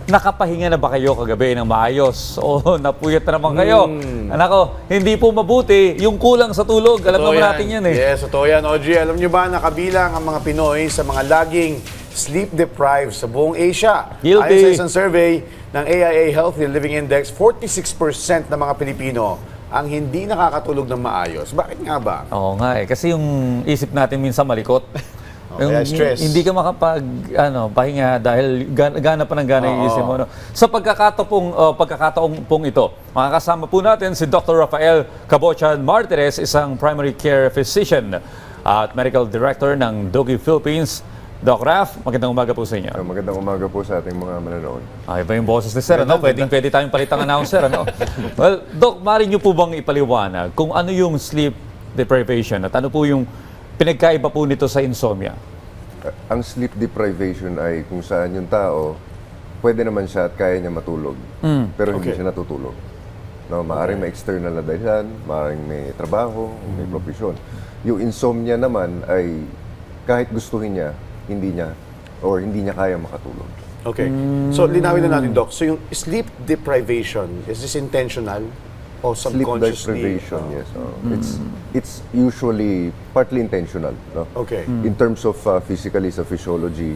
nakapahinga na ba kayo kagabi ng maayos? O napuyat na naman kayo? Anako, hindi po mabuti yung kulang sa tulog. Alam naman natin yan eh. Yes, totoo yan, Audrey. Alam nyo ba, nakabilang ang mga Pinoy sa mga laging sleep deprived sa buong Asia. Guilty. Ayon sa isang survey ng AIA Healthy Living Index, 46% ng mga Pilipino ang hindi nakakatulog ng maayos. Bakit nga ba? Oo nga eh. Kasi yung isip natin minsan malikot. Kaya stress. Hindi ka pahinga dahil gana pa ng gana yung isip mo. No? Sa pagkakataong pong ito, makakasama po natin si Dr. Rafael Cabochan Martirez, isang primary care physician at medical director ng Dogi Philippines. Doc Raf, magandang umaga po sa inyo. Magandang umaga po sa ating mga manonood. Ay, iba yung boses ni Sir, ano? Pwede tayong palitang announcer, ano? Well, Doc, maaari niyo po bang ipaliwanag kung ano yung sleep deprivation at ano po yung pinagkaiba po nito sa insomnia? Ang sleep deprivation ay kung saan yung tao, pwede naman siya at kaya niya matulog, pero hindi siya natutulog. No, maaaring may external na dahilan, maaaring may trabaho, may profesyon. Yung insomnia naman ay kahit gustuhin niya, hindi niya kaya makatulog. Okay. So, linawin na natin, Doc. So, yung sleep deprivation, is this intentional o Sleep subconsciously? deprivation, yes. It's usually partly intentional. No? Okay. In terms of physically, sa physiology,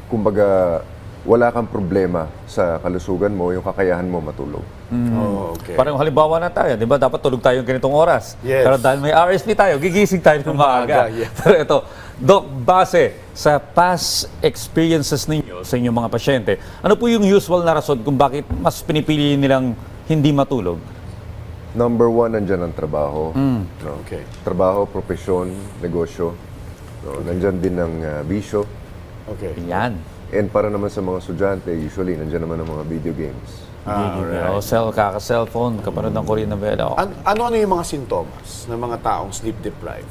kumbaga, wala kang problema sa kalusugan mo, yung kakayahan mo matulog. Oh, okay. Parang halimbawa na tayo, di ba? Dapat tulog tayo ng ganitong oras. Yes. Pero dahil may RSP tayo, gigising tayo ng maaga. Yes. Pero ito, Doc, base sa past experiences ninyo sa inyong mga pasyente, ano po yung usual na rason kung bakit mas pinipili nilang hindi matulog? Number one, nandyan ang trabaho. No? Okay. Trabaho, profesyon, negosyo. No? Nandyan din ang bisyo. Okay. Yan. And para naman sa mga estudyante, usually, nandyan naman ang mga video games. O kaka-cellphone, kapanood ng Korean novela. Ano yung mga sintomas ng mga taong sleep deprived?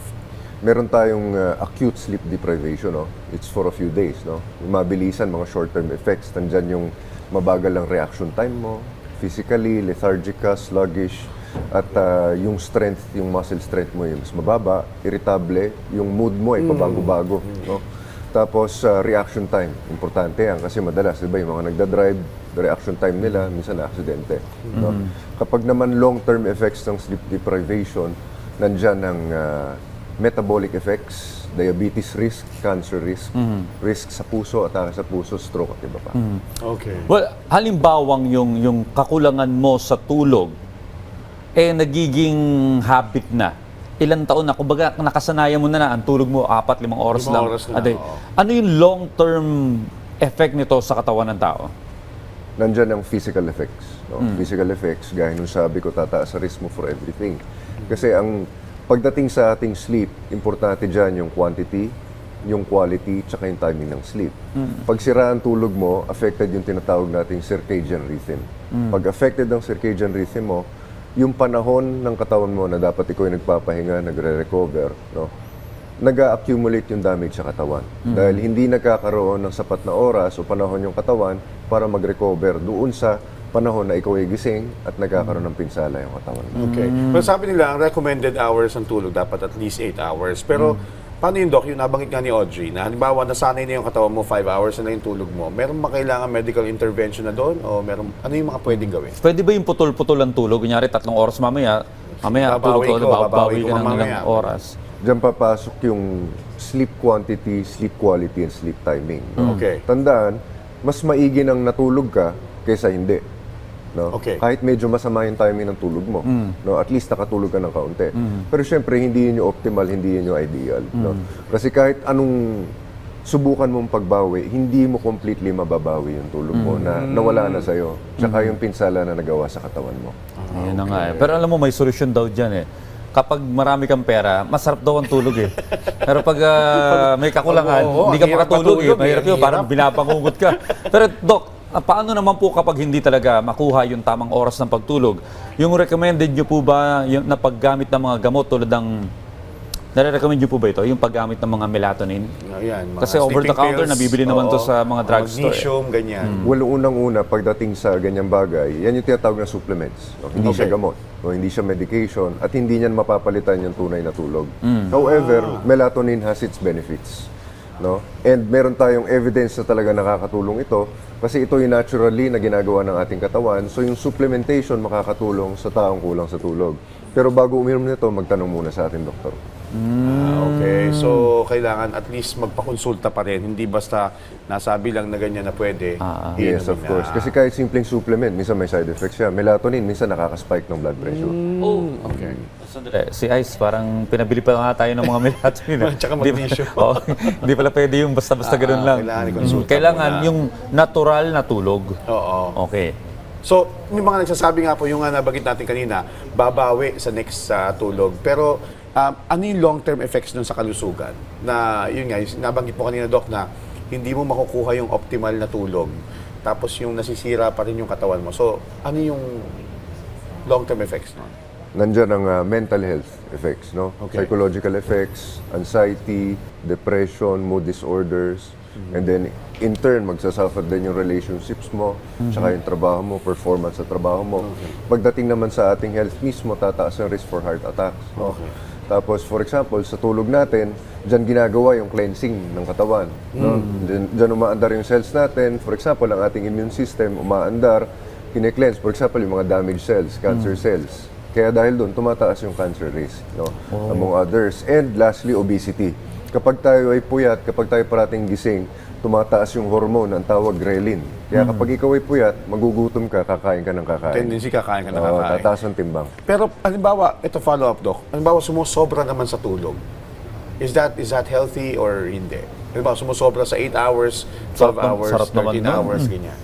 Meron tayong acute sleep deprivation. No? It's for a few days. No? Yung mabilisan, mga short-term effects. Nandyan yung mabagal ang reaction time mo, physically, lethargic ka, sluggish, at yung strength, yung muscle strength mo yung mas mababa, irritable, yung mood mo ay pabago-bago. No? Tapos, reaction time. Importante yan kasi madalas, diba, yung mga nagdadrive, reaction time nila, minsan na-aksidente. No? Kapag naman long-term effects ng sleep deprivation, nandyan ang metabolic effects, diabetes risk, cancer risk, risk sa puso, atake sa puso, stroke at iba pa. Okay. Well, halimbawang yung kakulangan mo sa tulog, nagiging habit na. Ilang taon na, kumbaga nakasanayan mo na ang tulog mo 4-5 oras 5 lang oras na, a day. oo. Ano yung long-term effect nito sa katawan ng tao? Nandyan ang physical effects. No? Physical effects, gaya nung sabi ko, tataas sa risk mo for everything. Kasi ang pagdating sa ating sleep, importante dyan yung quantity, yung quality, tsaka yung timing ng sleep. Pag sira ang tulog mo, affected yung tinatawag nating circadian rhythm. Pag affected ang circadian rhythm mo, yung panahon ng katawan mo na dapat ikaw ay nagpapahinga, nagre-recover, no? Nag-accumulate yung damage sa katawan. Dahil hindi nagkakaroon ng sapat na oras o panahon yung katawan para mag-recover doon sa panahon na ikaw ay gising at nagkakaroon ng pinsala yung katawan mo. Okay. Pero sabi nila, ang recommended hours ng tulog dapat at least 8 hours. Pero paano yung Doc, yung nabanggit nga ni Audrey, na halimbawa nasanay na yung katawan mo, 5 hours na yung tulog mo, meron ba kailangan medical intervention na doon? O meron, ano yung mga pwedeng gawin? Pwede ba yung putol-putol ang tulog? Kunyari 3 oras mamaya Babawi tulog ko, babawi babawi ka ko ng mamaya. ilang oras. Diyan papasok yung sleep quantity, sleep quality, and sleep timing. No? Okay. Tandaan, mas maigi nang natulog ka kaysa hindi. No? Okay. Kahit medyo masama yung timing ng tulog mo. No? At least nakatulog ka ng kaunti. Pero syempre, hindi yun yung optimal, hindi yun yung ideal. No? Kasi kahit anong subukan mong pagbawi, hindi mo completely mababawi yung tulog mo na nawala na sa'yo. Tsaka yung pinsala na nagawa sa katawan mo. Ayun na nga eh. Pero alam mo, may solusyon daw dyan eh. Kapag marami kang pera, masarap daw ang tulog eh. Pero pag may kakulangan, Oo, hindi ka ang hirap makatulog eh. matulog eh. Mahirap yun, Ang parang hirap. binapangungot ka. Pero Doc, paano naman po kapag hindi talaga makuha yung tamang oras ng pagtulog? Yung recommended nyo po ba yung, na paggamit ng mga gamot tulad ng nare-recommend nyo po ba ito? Yung paggamit ng mga melatonin? Ayan, mga Kasi over the sleeping counter, pills, nabibili naman to oo, sa mga drugstore. Magnesium, ganyan. Well, unang-una, pagdating sa ganyang bagay, yan yung tinatawag na supplements. No? Hindi siya Okay. gamot, no? Hindi siya medication, at hindi niyan mapapalitan yung tunay na tulog. However, melatonin has its benefits. no? And meron tayong evidence na talaga nakakatulong ito kasi ito yung naturally na ginagawa ng ating katawan. So yung supplementation makakatulong sa taong kulang sa tulog. Pero bago uminom nito, magtanong muna sa ating doktor. Okay, so kailangan at least magpakonsulta pa rin. Hindi basta nasabi lang na ganyan na pwede. Yes, of course. Kasi kahit simpleng supplement, minsan may side effects siya. Melatonin, minsan nakaka-spike ng blood pressure. Oh, Okay. sandali. Si Ice, parang pinabili pa nga tayo ng mga melatonin. Tsaka Di ba- magnesium. Oo, hindi pala pwede yung basta-basta ganun lang. kailangan i-consulta Kailangan muna. yung natural na tulog. Oo. Okay. So, yung mga nagsasabi nga po, yung nga nabagit natin kanina, babawi sa next tulog. Pero, ano yung long-term effects nun sa kalusugan? Na, yun nga, nabanggit mo kanina, Doc, na hindi mo makukuha yung optimal na tulog. Tapos yung nasisira pa rin yung katawan mo. So, ano yung long-term effects nun? Nandiyan ang mental health effects, no? Okay. Psychological effects, anxiety, depression, mood disorders, and then in turn magsasuffer din yung relationships mo, tsaka yung trabaho mo, performance sa trabaho mo. Pagdating naman sa ating health mismo, tataas ang risk for heart attacks, no? Tapos for example, sa tulog natin, diyan ginagawa yung cleansing ng katawan, no? Diyan umaandar yung cells natin. For example, ang ating immune system umaandar, kine-cleanse. For example, yung mga damaged cells, cancer cells. Kaya dahil doon, tumataas yung cancer risk, no? Among others. And lastly, obesity. Kapag tayo ay puyat, kapag tayo parating gising, tumataas yung hormone, ang tawag ghrelin. Kaya kapag ikaw ay puyat, magugutom ka, kakain ka ng kakain. Tendency kakain ka na Oo, kakain. tataas ang timbang. Pero, halimbawa, ito follow-up, Doc. Halimbawa, sumusobra naman sa tulog. Is that healthy or hindi? Halimbawa, sumusobra sa 8 hours, 12 hours, Sarap naman 13 nun. hours, ganyan.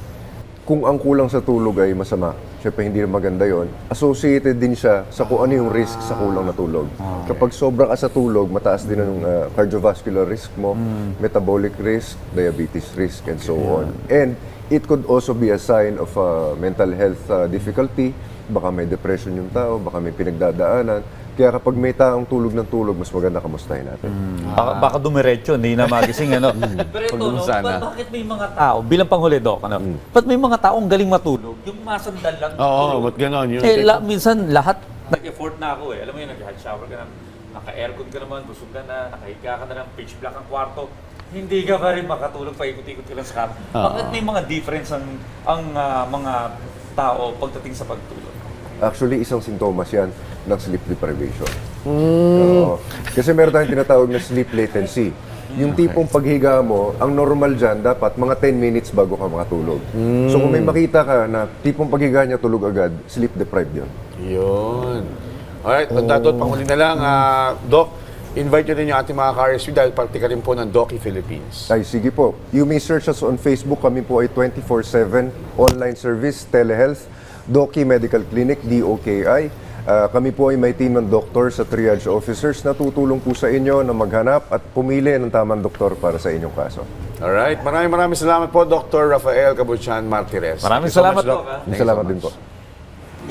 Kung ang kulang sa tulog ay masama, syempre hindi na maganda yon. Associated din siya sa kung ano yung risk sa kulang na tulog. Kapag sobra ka sa tulog, mataas din ang cardiovascular risk mo, metabolic risk, diabetes risk, and so on. And it could also be a sign of mental health difficulty. Baka may depression yung tao, baka may pinagdadaanan. Kaya kapag may taong tulog ng tulog, mas maganda kamustahin natin. Baka dumiretso, hindi na magising, ano? Pero ito, no, sana. bakit may mga tao, bilang panghuli, Doc, ano? Ba't may mga taong galing matulog? Yung masandal lang. Oo, ba't ganon? Yun, Minsan, lahat, nag-effort na ako eh. Alam mo yun, nag-hot shower ka na, naka-aircon ka naman, busog ka na, nakahiga ka na lang, pitch black ang kwarto. Hindi ka pa rin makatulog, paikot-ikot ka lang sa kama. Bakit may mga difference ang mga tao pagdating sa pagtulog? Actually, isang sintomas yan ng sleep deprivation. Oo. Kasi meron tayong tinatawag na sleep latency. Yung tipong paghiga mo, ang normal dyan, dapat mga 10 minutes bago ka makatulog. So kung may makita ka na tipong paghiga niya tulog agad, sleep deprived yun. Yun. Alright, Dot, panghuli na lang. Doc, invite nyo rin yung ating mga ka-RSV dahil parte ka rin po ng Doki Philippines. Ay, sige po. You may search us on Facebook. Kami po ay 24/7 online service, telehealth, Doki Medical Clinic, DOKI. Kami po ay may team ng doktor sa triage officers na tutulong po sa inyo na maghanap at pumili ng tamang doktor para sa inyong kaso. Alright, maraming salamat po, Dr. Rafael Cabuchan Martires. Maraming Thank you so salamat, much, Doc. Doc. Salamat din po.